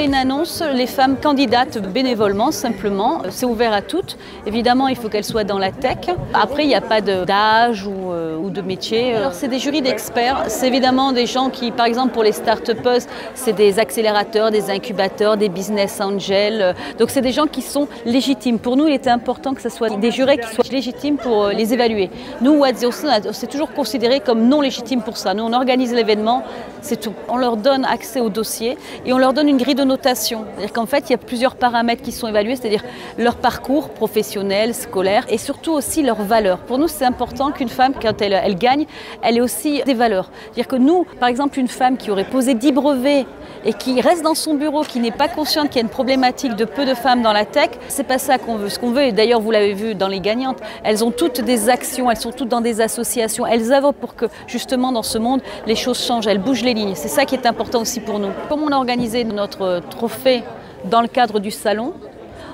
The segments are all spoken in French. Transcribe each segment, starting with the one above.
fait une annonce, les femmes candidatent bénévolement, simplement. C'est ouvert à toutes. Évidemment, il faut qu'elles soient dans la tech. Après, il n'y a pas d'âge ou de métier. Alors, c'est des jurys d'experts. C'est évidemment des gens qui, par exemple, pour les start-upers, c'est des accélérateurs, des incubateurs, des business angels. Donc, c'est des gens qui sont légitimes. Pour nous, il était important que ce soit des jurés qui soient légitimes pour les évaluer. Nous, What the Austin, c'est toujours considéré comme non légitime pour ça. Nous, on organise l'événement, c'est tout. On leur donne accès au dossier et on leur donne une grille de notation. C'est-à-dire qu'en fait, il y a plusieurs paramètres qui sont évalués, c'est-à-dire leur parcours professionnel, scolaire et surtout aussi leurs valeurs. Pour nous, c'est important qu'une femme, quand elle gagne, elle ait aussi des valeurs. C'est-à-dire que nous, par exemple, une femme qui aurait posé 10 brevets et qui reste dans son bureau, qui n'est pas consciente qu'il y a une problématique de peu de femmes dans la tech, c'est pas ça qu'on veut. Ce qu'on veut, et d'ailleurs vous l'avez vu dans les gagnantes, elles ont toutes des actions, elles sont toutes dans des associations, elles œuvrent pour que justement dans ce monde, les choses changent, elles bougent les lignes. C'est ça qui est important aussi pour nous. Comme on a organisé notre trophée dans le cadre du salon,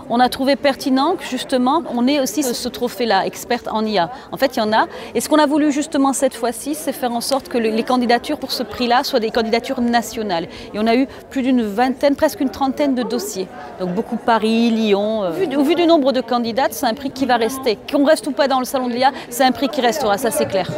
on a trouvé pertinent que justement on ait aussi ce trophée-là, experte en IA. En fait, il y en a. Et ce qu'on a voulu justement cette fois-ci, c'est faire en sorte que les candidatures pour ce prix-là soient des candidatures nationales. Et on a eu plus d'une vingtaine, presque une trentaine de dossiers. Donc beaucoup Paris, Lyon. Au vu du nombre de candidates, c'est un prix qui va rester. Qu'on reste ou pas dans le salon de l'IA, c'est un prix qui restera, ça c'est clair.